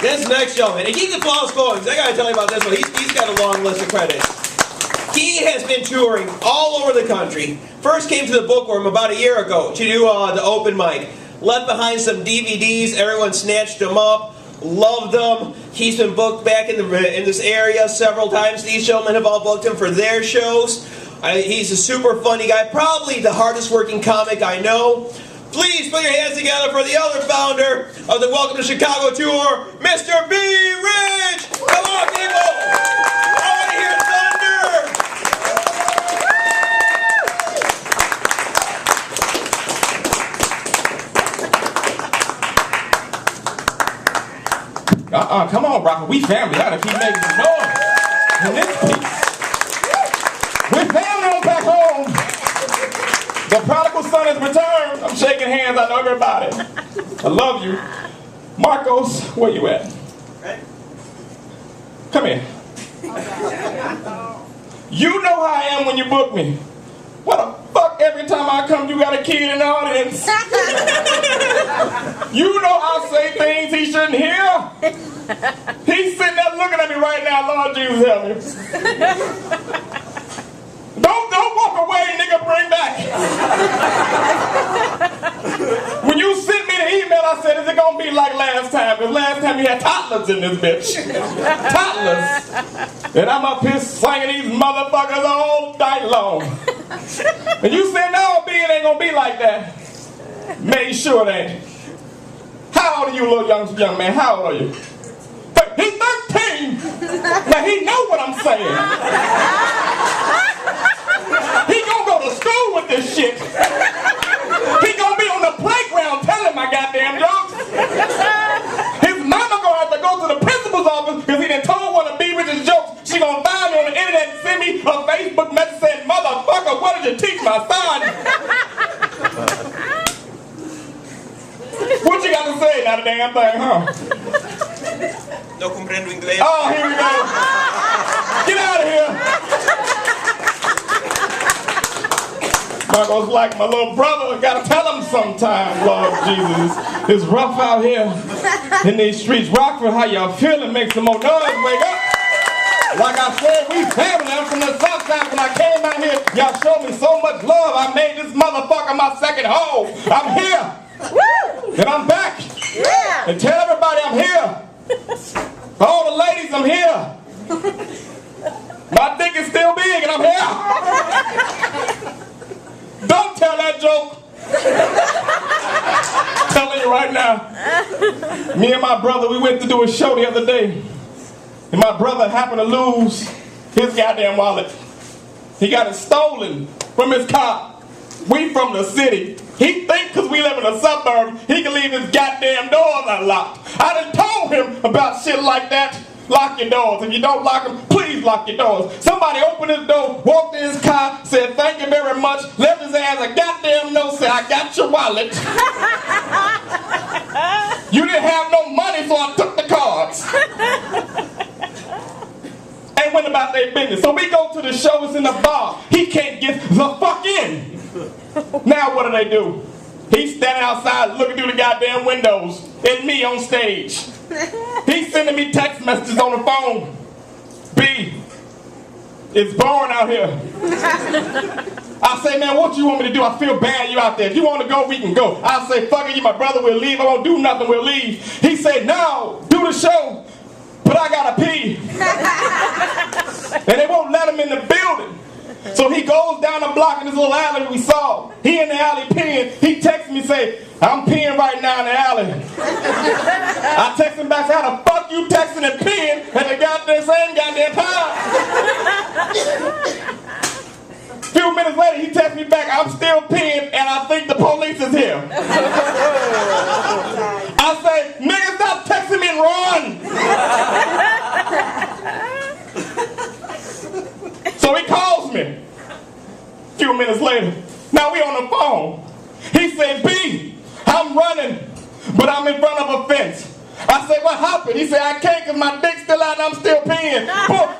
This next gentleman, and keep the applause going, because I got to tell you about this one. He's got a long list of credits. He has been touring all over the country. First came to the Bookworm about a year ago to do the open mic. Left behind some DVDs. Everyone snatched them up. Loved them. He's been booked back in this area several times. These gentlemen have all booked him for their shows. He's a super funny guy. Probably the hardest working comic I know. Please put your hands together for the other founder of the Welcome to Chicago Tour, Mr. B. Rich! Come on, people! I want to hear thunder! Come on, Rockford. We family. Gotta keep making some noise in this piece. We're family on back home. The prodigal son has returned. I'm shaking hands. I know everybody. I love you. Marcos, where you at? Come here. You know how I am when you book me. What the fuck, every time I come, you got a kid in the audience? You know I say things he shouldn't hear. He's sitting there looking at me right now. Lord Jesus, help me. Don't walk away, nigga, bring back. When you sent me the email, I said, is it gonna be like last time? Because last time you had toddlers in this bitch. Toddlers. And I'm up here slanging these motherfuckers all night long. And you said, no, B, it ain't gonna be like that. Made sure it ain't. How old are you, little young man? How old are you? He's 13. Now he know what I'm saying. He gonna go to school with this shit. He gonna be on the playground telling my goddamn jokes. His mama gonna have to go to the principal's office because he done told one of B. Rich's jokes. She gonna find me on the internet and send me a Facebook message saying, motherfucker, what did you teach my son? What you got to say? Not a damn thing, huh? No comprendo inglés. Oh, here we go. Get out of here. Marco's like my little brother. I gotta tell him sometime, Lord Jesus. It's rough out here in these streets. Rockford, how y'all feeling? Make some more noise. Wake up. Like I said, we family. I'm from the South Side. When I came out here, y'all showed me so much love. I made this motherfucker my second home. I'm here. And I'm back. Yeah. And tell everybody I'm here. For all the ladies, I'm here. My dick is still big and I'm here. Don't tell that joke. I'm telling you right now. Me and my brother, we went to do a show the other day. And my brother happened to lose his goddamn wallet. He got it stolen from his car. We from the city. He think because we live in a suburb, he can leave his goddamn doors unlocked. I done told him about shit like that. Lock your doors. If you don't lock them, please lock your doors. Somebody opened his door, walked in his car, said thank you very much, left his ass a goddamn note, said I got your wallet. You didn't have no money, so I took the cards. Ain't went about their business. So we go to the show, it's in the bar. He can't get the fuck in. Now what do? He's standing outside looking through the goddamn windows at me on stage. He's sending me text messages on the phone. B, it's boring out here. I say, man, what you want me to do? I feel bad you out there. If you want to go, we can go. I say, fuck it, you my brother, we'll leave. I won't do nothing, we'll leave. He said, no, do the show, but I gotta pee. And they won't let him in the building. So he goes down the block in this little alley we saw. He in the alley peeing. He texts me, say, I'm peeing right now in the alley. I text him back, say, how the fuck you texting and peeing at the goddamn same goddamn time? A few minutes later, he texts me back, I'm still peeing and I think the police is here. I say, nigga, stop texting me and run. So he calls me. A few minutes later, now we on the phone. He said, B, I'm running, but I'm in front of a fence. I said, what happened? He said, I can't because my dick's still out and I'm still peeing.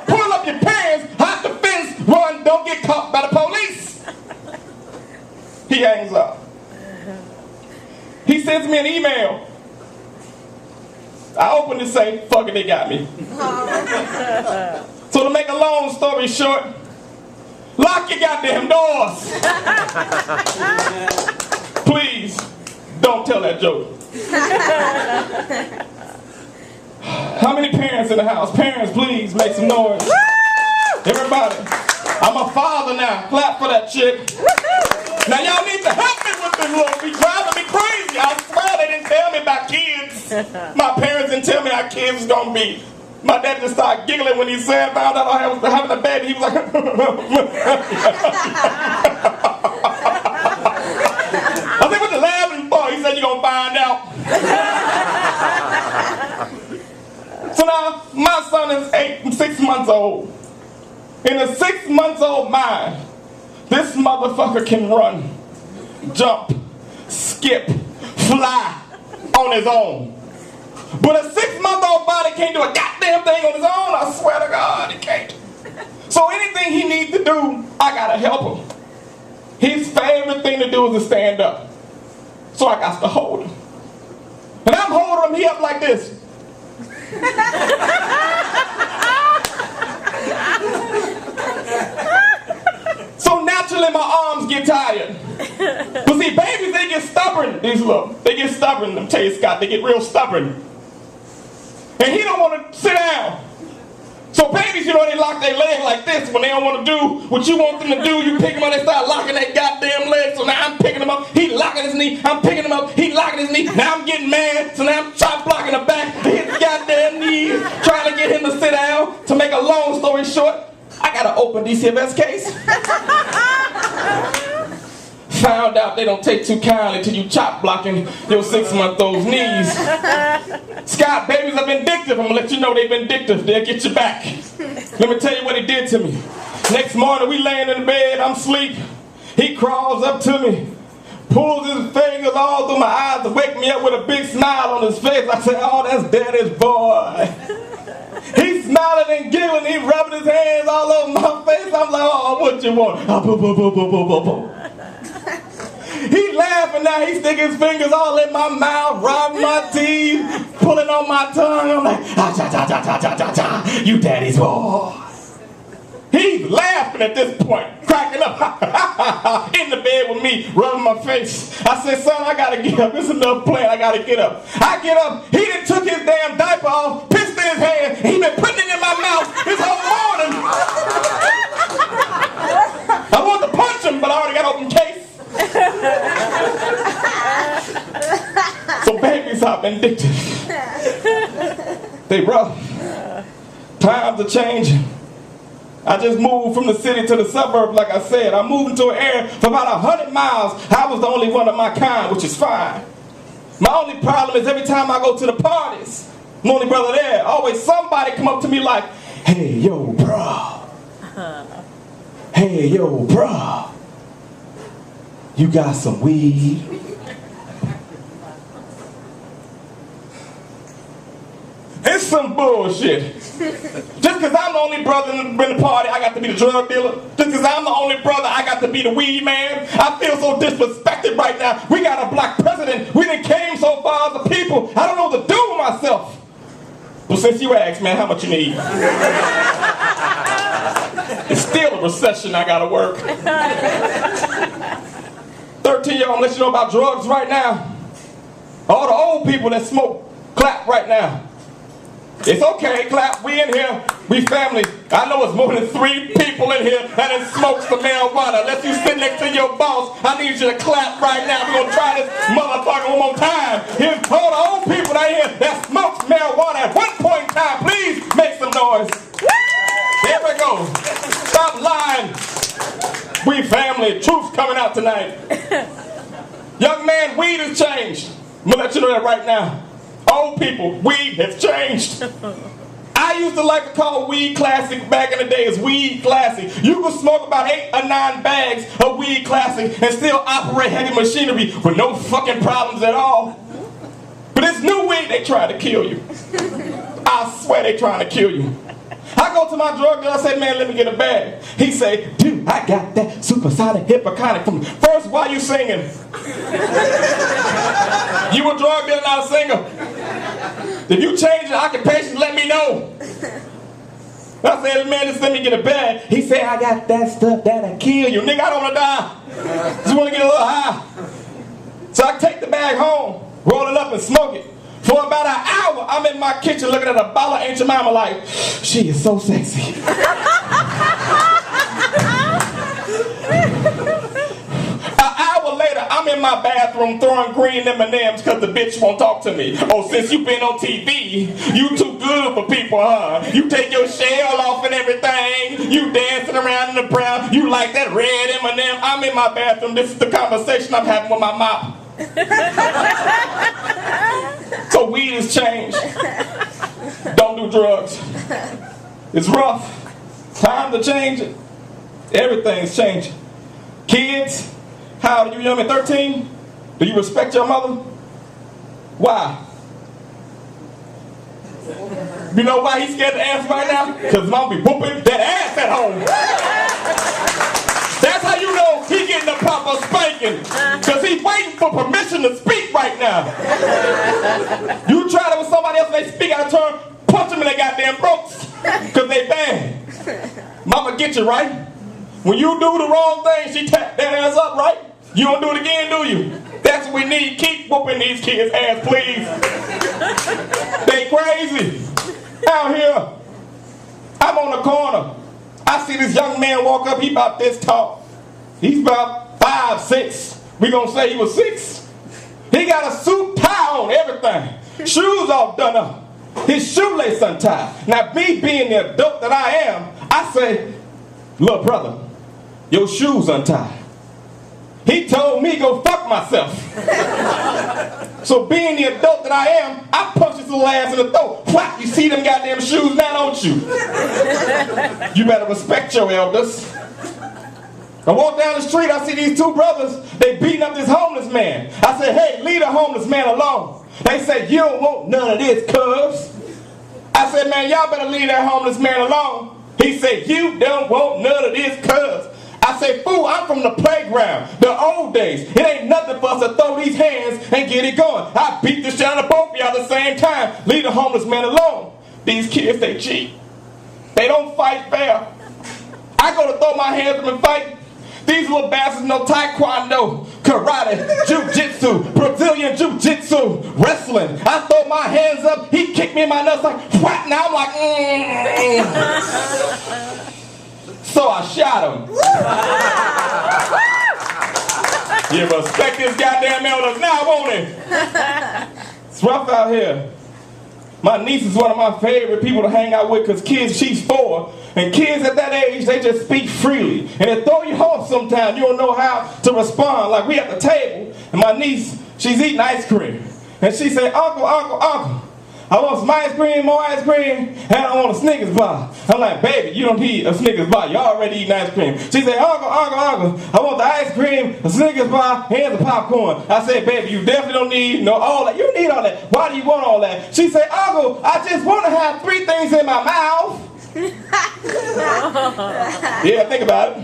Pull up your pants, hop the fence, run, don't get caught by the police. He hangs up. He sends me an email. I opened and say, fuck it, they got me. So to make a long story short, lock your goddamn doors. Please, don't tell that joke. How many parents in the house? Parents, please make some noise. Everybody. I'm a father now. Clap for that chick. Now y'all need to help me with this little. Be driving me crazy. I swear they didn't tell me about kids. My parents didn't tell me how kids was gonna be. My dad just started giggling when he said, found out I was having a baby. He was like, I said, what you laughing for? He said, you're gonna find out. So now, my son is 6 months old. In a 6 months old mind, this motherfucker can run, jump, skip, fly on his own. But a 6 month old body can't do a goddamn thing on his own. I swear to God, he can't. So anything he needs to do, I gotta help him. His favorite thing to do is to stand up. So I got to hold him. And I'm holding him, he up like this. So naturally my arms get tired. But see, babies, they get stubborn. They get stubborn, them tell you, Scott, they get real stubborn. And he don't want to sit down. So babies, you know, they lock their leg like this when they don't want to do what you want them to do. You pick them up, they start locking their goddamn leg. So now I'm picking him up, he locking his knee. I'm picking him up, he locking his knee. Now I'm getting mad, so now I'm chop blocking the back to his goddamn knees, trying to get him to sit down. To make a long story short, I got an open DCFS case. Found out they don't take too kindly to you chop blocking your 6 month old's knees. Scott, babies are vindictive. I'm gonna let you know they're vindictive. They'll get you back. Let me tell you what he did to me. Next morning, we laying in the bed, I'm asleep. He crawls up to me, pulls his fingers all through my eyes to wake me up with a big smile on his face. I said, oh, that's daddy's boy. He's smiling and giggling, he rubbing his hands all over my face. I'm like, oh, what you want? He's laughing now, he stick his fingers all in my mouth, rubbing my teeth, pulling on my tongue. I'm like, you daddy's boy. He's laughing at this point, cracking up, in the bed with me, rubbing my face. I said, son, I gotta get up. It's enough playing, I gotta get up. I get up, he done took his damn diaper off, pissed in his hand, and he been putting it in my mouth this whole morning. I want to punch him, but I already got open case. So babies are vindictive. They rough. Times are changing. I just moved from the city to the suburbs, like I said. I moved into an area for about 100 miles. I was the only one of my kind, which is fine. My only problem is every time I go to the parties, I'm the only brother there, always somebody come up to me like, hey, yo, bro. Hey, yo, bro. You got some weed? It's some bullshit. Just because I'm the only brother in the party, I got to be the drug dealer. Just because I'm the only brother, I got to be the weed man. I feel so disrespected right now. We got a black president. We done came so far as the people. I don't know what to do with myself. Well, since you asked, man, how much you need? It's still a recession, I gotta work. 13-year-old, I'm letting you know about drugs right now. All the old people that smoke, clap right now. It's okay, clap, we in here, we family. I know it's more than 3 people in here that has smoked some marijuana. Unless you sit next to your boss, I need you to clap right now. We're gonna try this motherfucker one more time. Here's all the old people out here that smoked marijuana at one point in time. Please make some noise. There we go. Stop lying. We family, truth's coming out tonight. Young man, weed has changed. I'm gonna let you know that right now. Old people, weed has changed. I used to like to call weed classic back in the day as weed classic. You could smoke about 8 or 9 bags of weed classic and still operate heavy machinery with no fucking problems at all. But this new weed, they trying to kill you. I swear they trying to kill you. I go to my drug dealer, I say, man, let me get a bag. He say, dude, I got that supersonic hypoconic from first, why you singing? You a drug dealer, not a singer. If you change your occupation, let me know. I said, man, just let me get a bag. He said, I got that stuff that'll kill you. Nigga, I don't want to die. Just want to get a little high. So I take the bag home, roll it up and smoke it. For about an hour, I'm in my kitchen looking at a bottle of Aunt Jemima like, she is so sexy. An hour later, I'm in my bathroom throwing green M&Ms because the bitch won't talk to me. Oh, since you been on TV, you too good for people, huh? You take your shell off and everything. You dancing around in the brown. You like that red M&M. I'm in my bathroom. This is the conversation I'm having with my mop. So weed has changed. Don't do drugs. It's rough. Time to change it. Everything's changing. Kids, how old are you? Young at 13? Do you respect your mother? Why? You know why he's scared to answer right now? Because mom be whooping that ass at home. That's how you know he getting a proper spanking. Because he's waiting for permission to speak right now. You try that with somebody else and they speak out of turn, punch them in their goddamn throats. Because they bad. Mama get you, right? When you do the wrong thing, she tap that ass up, right? You don't do it again, do you? That's what we need. Keep whooping these kids' ass, please. They crazy. Out here, I'm on the corner. I see this young man walk up. He about this tall. He's about 5', 6. We gonna say he was 6. He got a suit, tie on, everything. Shoes all done up. His shoelace untied. Now, me being the adult that I am, I say, little brother, your shoes untied. He told me go fuck myself. So being the adult that I am, I punch his little ass in the throat. Whack, you see them goddamn shoes now, don't you? You better respect your elders. I walk down the street, I see these two brothers, they beating up this homeless man. I say, hey, leave the homeless man alone. They say, you don't want none of this, cuz. I said, man, y'all better leave that homeless man alone. He said, you don't want none of this, cuz. I say, fool, I'm from the playground, the old days. It ain't nothing for us to throw these hands and get it going. I beat the shit out of both of y'all at the same time. Leave the homeless man alone. These kids, they cheat. They don't fight fair. I go to throw my hands up and fight. These little bastards know taekwondo, karate, jiu-jitsu, Brazilian jiu-jitsu, wrestling. I throw my hands up, he kicked me in my nuts like, what? Now I'm like, So I shot him. You respect this goddamn elders now, won't it? It's rough out here. My niece is one of my favorite people to hang out with because kids, she's 4. And kids at that age, they just speak freely. And they throw you off sometimes. You don't know how to respond. Like we at the table, and my niece, she's eating ice cream. And she said, Uncle, I want some ice cream, more ice cream, and I want a Snickers bar. I'm like, baby, you don't need a Snickers bar. You already eating ice cream. She said, Uncle, I want the ice cream, a Snickers bar, and the popcorn. I said, baby, you definitely don't need all that. You need all that. Why do you want all that? She said, Uncle, I just want to have 3 things in my mouth. Yeah, think about it.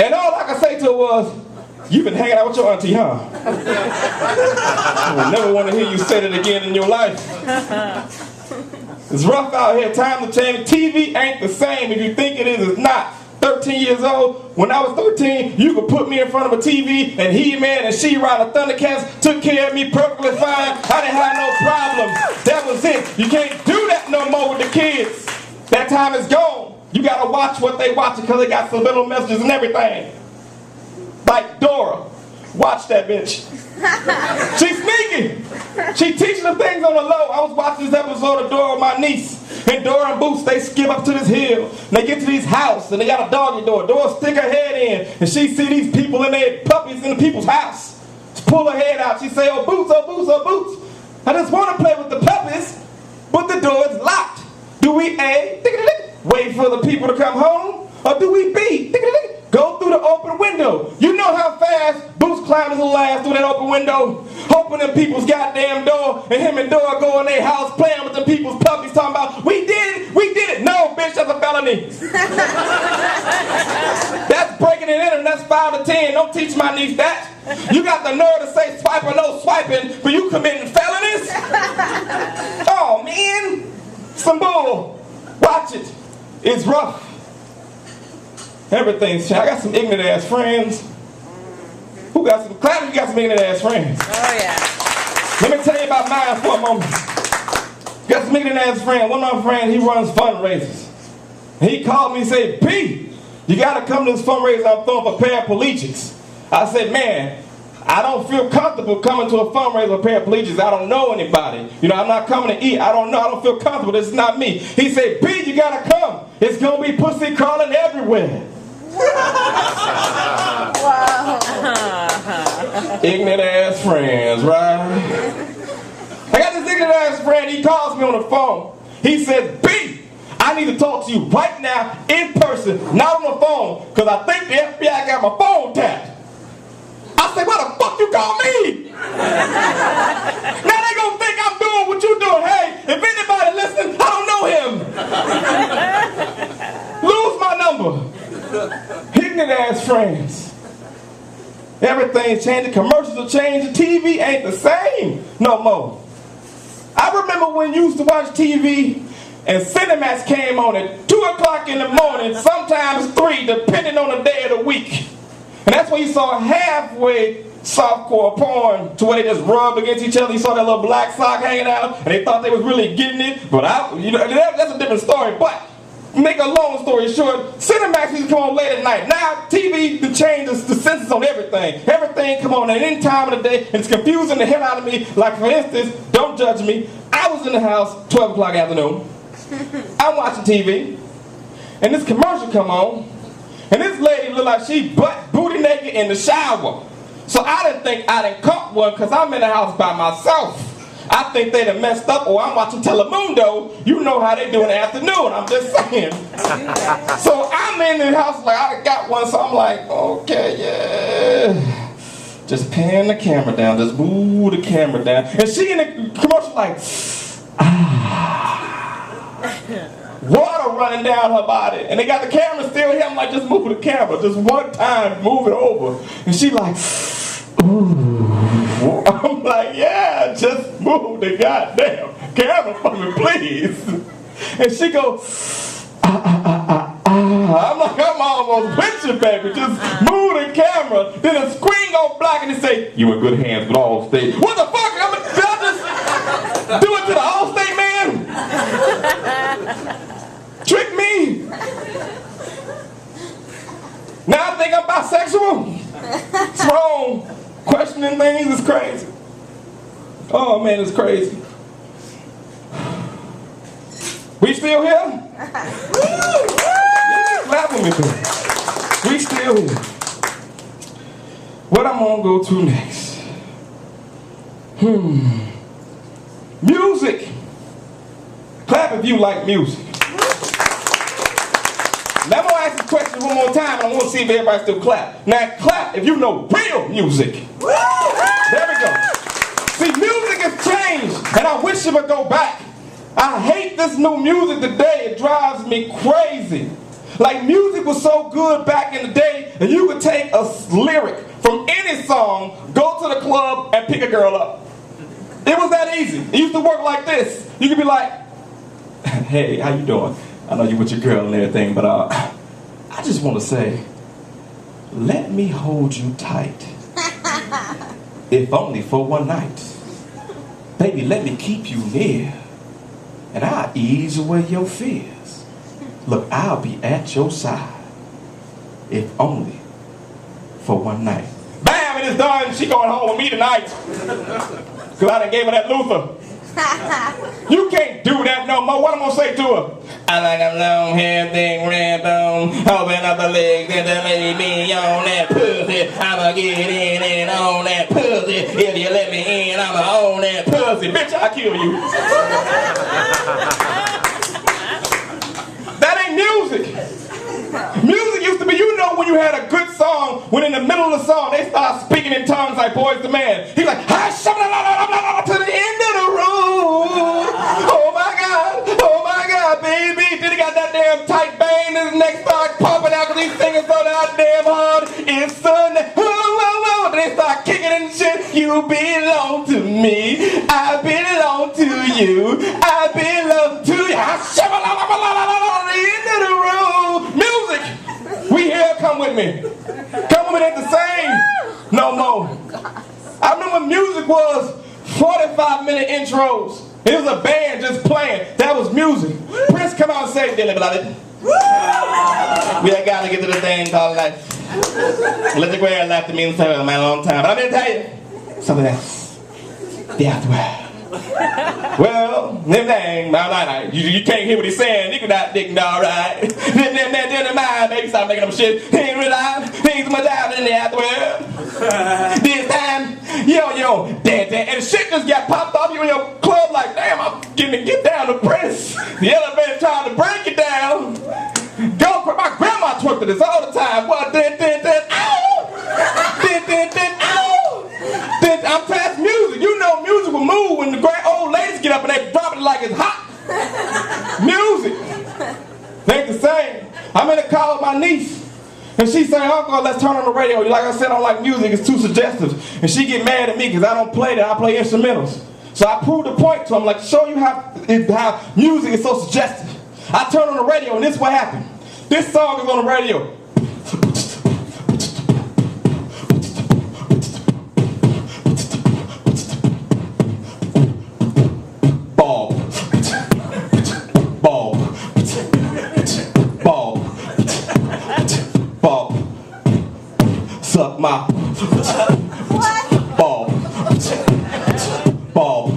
And all I could say to her was, you've been hanging out with your auntie, huh? I will never want to hear you say that again in your life. It's rough out here. Time to change. TV ain't the same. If you think it is, it's not. 13 years old. When I was 13, you could put me in front of a TV and He-Man and She-Ra and the Thundercats took care of me perfectly fine. I didn't have no problems. That was it. You can't do that no more with the kids. That time is gone. You gotta watch what they watch because they got subliminal messages and everything. Like Dora. Watch that bitch. She's sneaky. She teaching them things on the low. I was watching this episode of Dora with my niece. And Dora and Boots, they skip up to this hill. And they get to these house and they got a doggy door. Dora stick her head in and she see these people and their puppies in the people's house. She pull her head out. She say, oh Boots, oh Boots, oh Boots. I just want to play with the puppies, but the door is locked. Do we A, wait for the people to come home? Or do we B, go through the open window? You know how fast Boots climbed his little ass through that open window, opening people's goddamn door, and him and Dora go in their house playing with them people's puppies talking about, we did it. No, bitch, that's a felony. That's breaking and entering, that's 5 to 10. Don't teach my niece that. You got the nerve to say swipe or no swiping, but you committing felonies? Everything's changed. I got some ignorant ass friends. Who got some, clap if you got some ignorant ass friends. Oh yeah. Let me tell you about mine for a moment. Got some ignorant ass friend. One of my friends, he runs fundraisers. He called me and said, P, you gotta come to this fundraiser I'm throwing for paraplegics. I said, man, I don't feel comfortable coming to a fundraiser for paraplegics. I don't know anybody. You know, I'm not coming to eat. I don't know. I don't feel comfortable. This is not me. He said, P, you gotta come. It's gonna be pussy crawling everywhere. Wow. Ignorant ass friends, right? I got this ignorant ass friend. He calls me on the phone. He says, B, I need to talk to you right now in person, not on the phone, because I think the FBI got my phone tapped. I said, why the fuck you call me? Now they gonna think I'm doing what you doing. Hey, if anybody listens, I don't know him. Lose my number. Ignorant ass friends. Everything's changing. Commercials are changing. TV ain't the same no more. I remember when you used to watch TV and Cinemax came on at 2 o'clock in the morning, sometimes 3, depending on the day of the week. And that's when you saw halfway softcore porn to where they just rubbed against each other. You saw that little black sock hanging out, and they thought they was really getting it. But that's a different story. But make a long story short, Cinemax used to come on late at night. Now TV changes the senses on everything. Everything come on at any time of the day, and it's confusing the hell out of me. Like for instance, don't judge me. I was in the house 12 o'clock afternoon. I'm watching TV, and this commercial come on, and this lady looked like she booty naked in the shower. So I didn't think I done caught one because I'm in the house by myself. I think they done messed up, or I'm watching Telemundo. You know how they do in the afternoon, I'm just saying. So I'm in the house like I got one, so I'm like, okay, yeah. Just pan the camera down, just move the camera down. And she in the commercial like, water running down her body. And they got the camera still here. I'm like, just move the camera. Just one time, move it over. And she like, ooh. I'm like, yeah, just move the goddamn camera for me, please. And she goes, I'm like, I'm almost with you, baby. Just move the camera. Then the screen go black and they say, you in good hands with Allstate. What the fuck? I'm gonna just do it to the Allstate man? Trick me. Now I think I'm bisexual. It's wrong. Questioning things is crazy. Oh man, it's crazy. We still here? Yeah, clap with me, too. We still here. What I'm gonna go to next? Music. Clap if you like music. Now I'm gonna ask the question one more time, and I want to see if everybody still clap. Now clap if you know real music. There we go. See, music has changed, and I wish it would go back. I hate this new music today. It drives me crazy. Like, music was so good back in the day, and you could take a lyric from any song, go to the club, and pick a girl up. It was that easy. It used to work like this. You could be like, hey, how you doing? I know you with your girl and everything, but I just want to say, let me hold you tight. If only for one night. Baby, let me keep you near, and I'll ease away your fears. Look, I'll be at your side, if only for one night. Bam, it is done. She going home with me tonight. Because I done gave her that Luther. You can't do that no more. What I'm going to say to her? I like a long hair, thick red bone. Open up the legs and then let me on that pussy. I'ma get in and on that pussy. If you let me in, I'ma own that pussy. Bitch, I'll kill you. That ain't music. Music used to be, you know, when you had a good song, when in the middle of the song they start speaking in tongues like Boys the Man. He's like, to the end of the room. Oh my God, baby. Then he got that damn tight bang, and his neck starts popping out because he's singing so goddamn hard. It's Sunday. Then they start kicking and shit. You belong to me. I belong to you. I belong to you. The end of the room. Music. We here come with me. Come with me, ain't the same no more. I remember when music was 45-minute intros. It was a band just playing. That was music. Prince come out and say, "Dearly beloved, we ain't gotta get to the thing called life. Let the gray life to mean so in a long time. But I'm gonna tell you something else. The afterworld. Well, them thing, you can't hear what he's saying. You can not dick alright. Then mind, baby, stop making them shit. He ain't realized he ain't so much out in the afterworld. This time, yo, and shit just got popped off you in your club like, damn, I'm getting to get down to Prince. The elevator trying to break it down. Go for my grandma twerked to this all the time. What? Ow! Ow! I'm past music. You know music will move when the great old ladies get up and they drop it like it's hot. Music. They ain't the same. I'm in the car with my niece. And she saying, "Uncle, let's turn on the radio. Like I said, I don't like music. It's too suggestive." And she get mad at me because I don't play that. I play instrumentals. So I proved the point to him, like, show you how music is so suggestive. I turn on the radio and this is what happened. This song is on the radio. Ball. Ball. Ball. Ball. Suck my ball. Ball.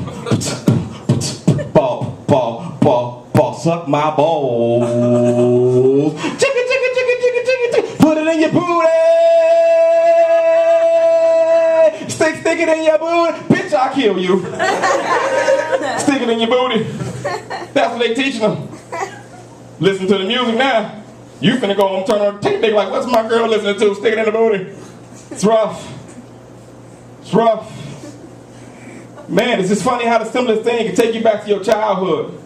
Ball. Suck my balls. Chicka. Put it in your booty. Stick it in your booty. Bitch, I'll kill you. Stick it in your booty. That's what they teaching them. Listen to the music now. You finna go home, turn on the tape, they like, what's my girl listening to? Stick it in the booty. It's rough. It's rough. Man, it's just funny how the simplest thing can take you back to your childhood.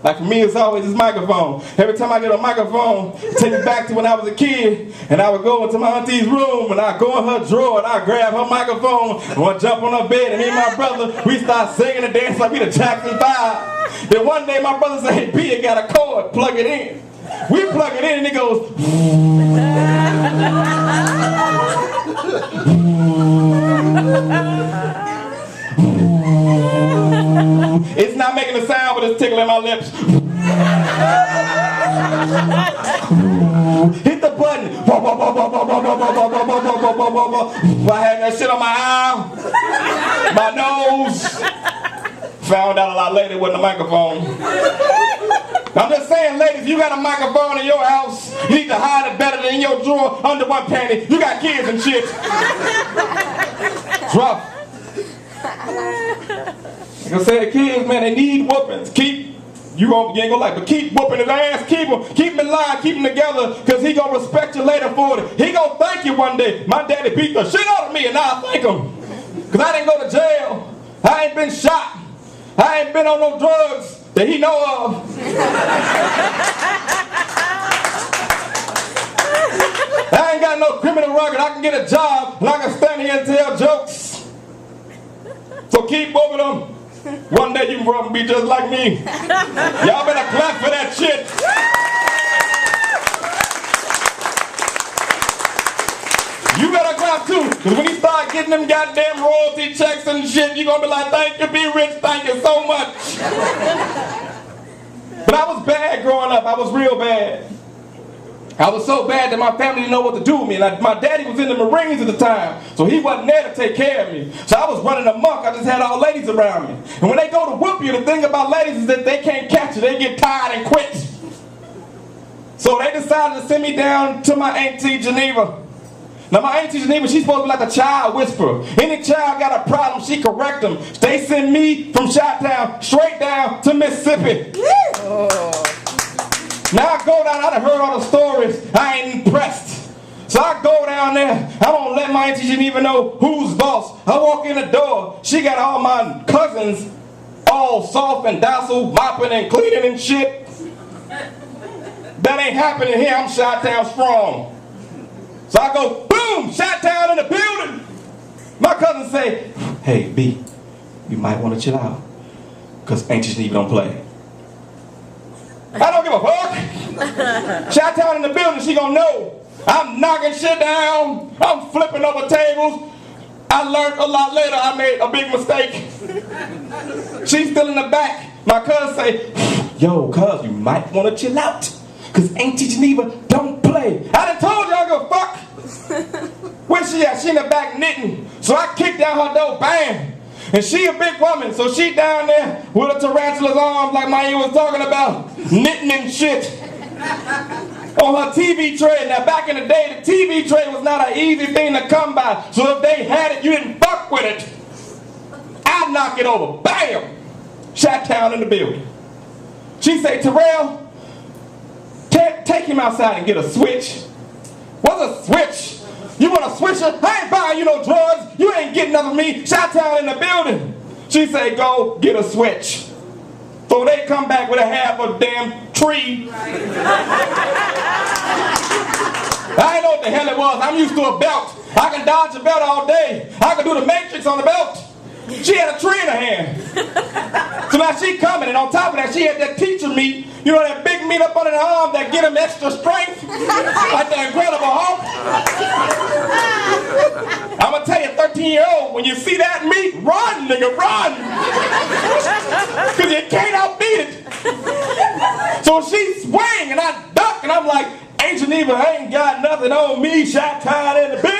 Like for me, it's always this microphone. Every time I get a microphone, it takes me back to when I was a kid, and I would go into my auntie's room, and I'd go in her drawer, and I'd grab her microphone, and I'd jump on her bed, and me and my brother, we start singing and dancing like we the Jackson 5. Then one day my brother said, "Hey, B, it got a cord, plug it in." We plug it in, and it goes, it's not making a sound, but it's tickling my lips. Hit the button. I had that shit on my eye, my nose. Found out a lot later it wasn't a microphone. I'm just saying, ladies, you got a microphone in your house, you need to hide it better than in your drawer under one panty. You got kids and shit. It's rough. Like I said, the kids, man, they need whoopings. You ain't gonna like, but keep whooping his ass. Keep him in line, keep him together, because he gonna respect you later for it. He gonna thank you one day. My daddy beat the shit out of me, and now I thank him. Because I didn't go to jail. I ain't been shot. I ain't been on no drugs that he know of. I ain't got no criminal record. I can get a job, and I can stand here and tell jokes. So keep whooping them. One day you can probably be just like me. Y'all better clap for that shit. You better clap too, because when you start getting them goddamn royalty checks and shit, you're gonna be like, thank you, be rich, thank you so much. But I was bad growing up. I was real bad. I was so bad that my family didn't know what to do with me. And my daddy was in the Marines at the time, so he wasn't there to take care of me. So I was running amok. I just had all ladies around me. And when they go to whoop you, the thing about ladies is that they can't catch you. They get tired and quit. So they decided to send me down to my Auntie Geneva. Now my Auntie Geneva, she's supposed to be like a child whisperer. Any child got a problem, she correct them. They send me from Chi-Town straight down to Mississippi. Now I go down, I done heard all the stories, I ain't impressed. So I go down there, I won't let my Auntie Geneva know who's boss. I walk in the door, she got all my cousins all soft and docile, mopping and cleaning and shit. That ain't happening here, I'm Chi-Town strong. So I go, boom, Chi-Town in the building. My cousins say, hey, B, you might want to chill out, because Auntie Geneva don't play. I don't give a fuck. Chi-Town in the building, she gonna know. I'm knocking shit down. I'm flipping over tables. I learned a lot later I made a big mistake. She's still in the back. My cousin say, yo, cuz, you might want to chill out. Because Auntie Geneva don't play. I done told you I don't give a fuck. Where she at? She in the back knitting. So I kicked down her door, bam. And she a big woman, so she down there with a tarantula's arms like Maya was talking about, knitting and shit. On her TV tray. Now back in the day, the TV tray was not an easy thing to come by. So if they had it, you didn't fuck with it. I'd knock it over. Bam! Shot down in the building. She say, Terrell, take him outside and get a switch. What's a switch? You want a switcher? I ain't buying you no drugs. You ain't getting nothing from me. Shot down in the building. She say, go get a switch. So they come back with a half a damn tree. I didn't know what the hell it was. I'm used to a belt. I can dodge a belt all day. I can do the matrix on the belt. She had a tree in her hand. So now she coming, and on top of that, she had that teacher meat. You know that big meat up under the arm that get him extra strength? Like the Incredible Hulk? I'm gonna tell you, 13-year-old, when you see that meat, run, nigga, run! Because you can't outbeat it. So she swing, and I duck, and I'm like, Aunt Geneva ain't got nothing on me, shot tied in the building.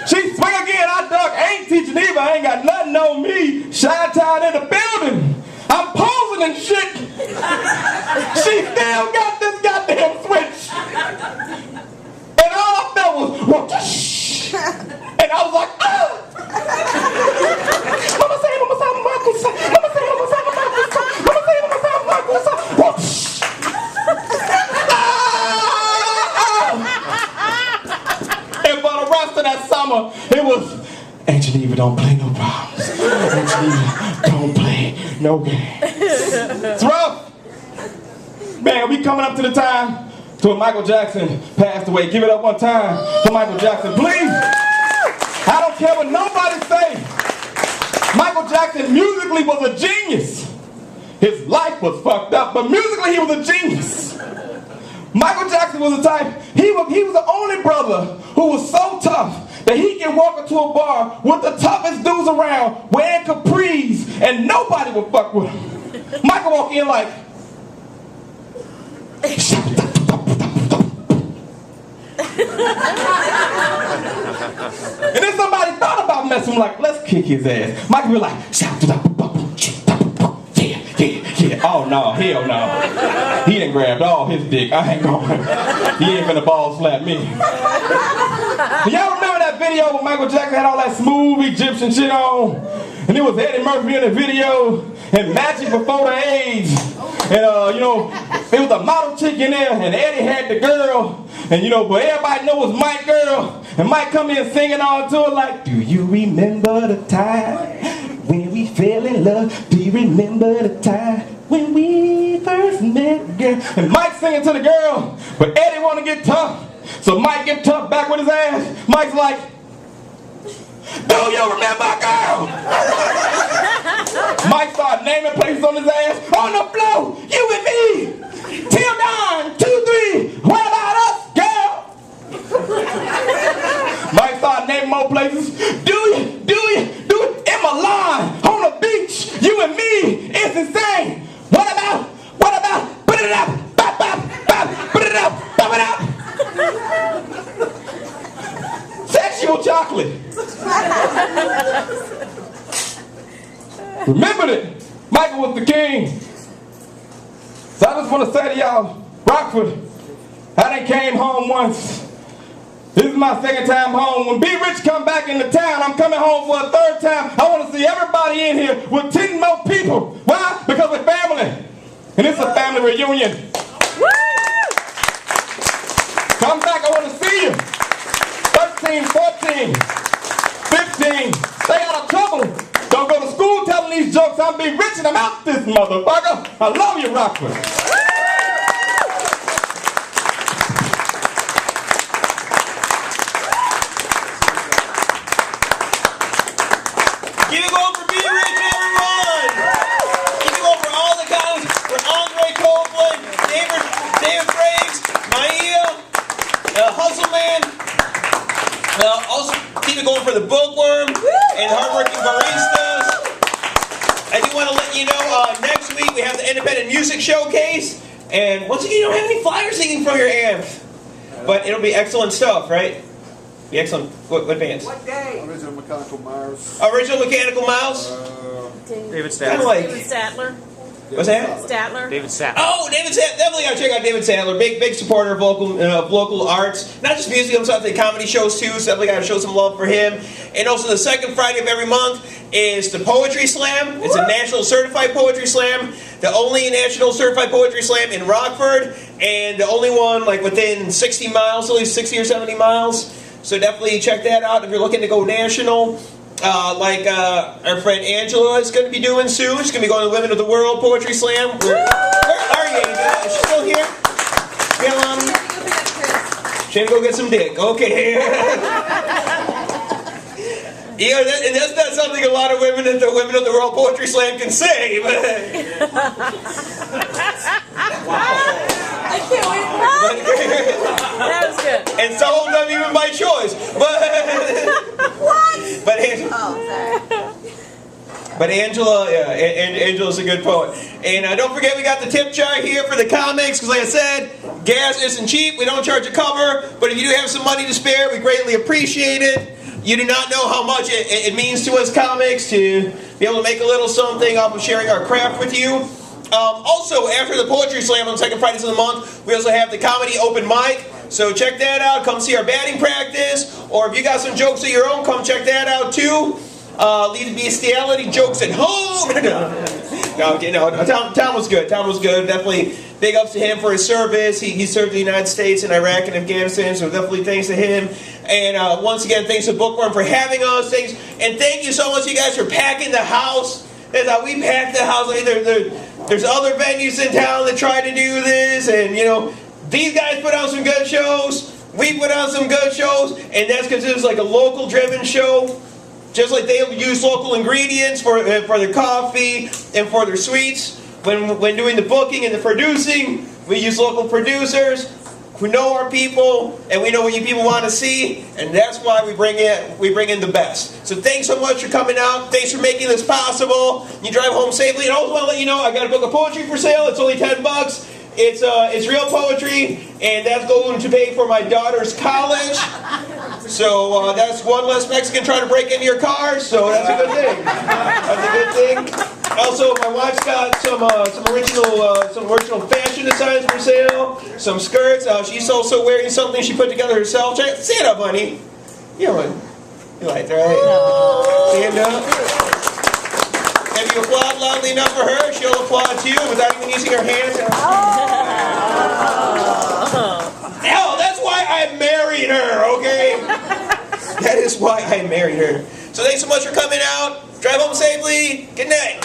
She swing again, I duck, Auntie Geneva ain't got nothing on me, shot tied in the building. I'm posing and shit. She still got this goddamn switch. And all I felt was, whoosh. And I was like, ah! Mama say, mama say, mama say, mama say, mama say, mama say, mama say, mama say, mama say, whoosh. And for the rest of that summer, it was, Aunt Geneva don't play no problems. Aunt Geneva don't play no games. It's rough. Man, we coming up to the time to when Michael Jackson passed away. Give it up one time for Michael Jackson, please. I don't care what nobody say. Michael Jackson musically was a genius. His life was fucked up, but musically he was a genius. Michael Jackson was the type, he was the only brother who was so tough that he can walk into a bar with the toughest dudes around wearing capris and nobody would fuck with him. Michael walk in like, and then somebody thought about messing with him, like, let's kick his ass. Michael be like, yeah. Oh no, hell no. He done grabbed all his dick. I ain't going. He ain't finna ball slap me. Y'all remember that video when Michael Jackson had all that smooth Egyptian shit on? And it was Eddie Murphy in the video, and Magic before the age. And you know, it was a model chick in there, and Eddie had the girl. And you know, but everybody knows it's Mike's girl. And Mike come in singing on to it like, do you remember the time when we fell in love? Do you remember the time when we first met, girl? And Mike singing to the girl, but Eddie want to get tough. So Mike get tough back with his ass. Mike's like, do you remember, girl? Mike started naming places on his ass. On the floor, you and me. Till dawn, 2, 3. What about us, girl? Mike started naming more places. Do you? In Milan, on the beach, you and me. It's insane. What about? Put it up. Bop, bop, bop. Put it up. Bop it up. Sexual chocolate. Remember that Michael was the king. So I just want to say to y'all, Rockford, I done came home once. This is my second time home. When B Rich come back into town, I'm coming home for a third time. I want to see everybody in here with 10 more people. Why? Because we're family. And it's a family reunion. Woo! Come back, I want to see you. 13, 14, 15. Stay out of trouble. Don't go to school telling these jokes. I'm B Rich and I'm out this motherfucker. I love you, Rockford. Keep it going for B Rich, everyone! Keep it going for all the guys, for Andre Copeland, David Graves, Maia. Hustle Man. Also, keep it going for the Bookworm and hardworking baristas. I do want to let you know, next week we have the Independent Music Showcase. And once again, you don't have any flyers hanging from your amps. But it'll be excellent stuff, right? Be excellent. What bands? What day? Original Mechanical Mouse. Original Mechanical Mouse. David Kind of Statler. like, David Statler. what's that? Statler. David Statler. Oh, David Statler. Definitely gotta check out David Statler. Big supporter of local arts. Not just music, I'm talking comedy shows too. So definitely gotta show some love for him. And also the second Friday of every month is the Poetry Slam. It's a National Certified Poetry Slam. The only National Certified Poetry Slam in Rockford. And the only one like within 60 miles, at least 60 or 70 miles. So definitely check that out if you're looking to go national. Our friend Angela is going to be doing soon. She's going to be going to the Women of the World Poetry Slam. Where are you, Angela? Is she still here? She had to go get some dick. Okay. And that's not something a lot of women at the Women of the World Poetry Slam can say. But I can't wait. That was good. And some of them even by choice. But But Angela, Angela's a good poet. And don't forget, we got the tip jar here for the comics, because like I said, gas isn't cheap. We don't charge a cover, but if you do have some money to spare, we greatly appreciate it. You do not know how much it means to us comics to be able to make a little something off of sharing our craft with you. Also, after the Poetry Slam on the second Fridays of the month, we also have the Comedy Open Mic. So check that out. Come see our batting practice. Or if you got some jokes of your own, come check that out too. Leave the bestiality jokes at home. Tom was good. Tom was good. Definitely big ups to him for his service. He served the United States in Iraq and Afghanistan, so definitely thanks to him. And once again, thanks to Bookworm for having us. And thank you so much, you guys, for packing the house. That's how we packed the house. I mean, there's other venues in town that try to do this, and these guys put on some good shows. We put on some good shows, and that's because it's like a local-driven show. Just like they use local ingredients for their coffee and for their sweets. When doing the booking and the producing, we use local producers who know our people, and we know what you people want to see, and that's why we bring in the best. So thanks so much for coming out. Thanks for making this possible. You drive home safely. And I also want to let you know I got a book of poetry for sale. It's only $10. It's real poetry, and that's going to pay for my daughter's college. So that's one less Mexican trying to break into your car, so that's a good thing. That's a good thing. Also, my wife's got some original fashion designs for sale, some skirts. She's also wearing something she put together herself. Stand up, honey. You like that, right? Stand up. If you applaud loudly enough for her, she'll applaud you without even using her hands. Hell, that's why I married her, okay? That is why I married her. So thanks so much for coming out. Drive home safely. Good night.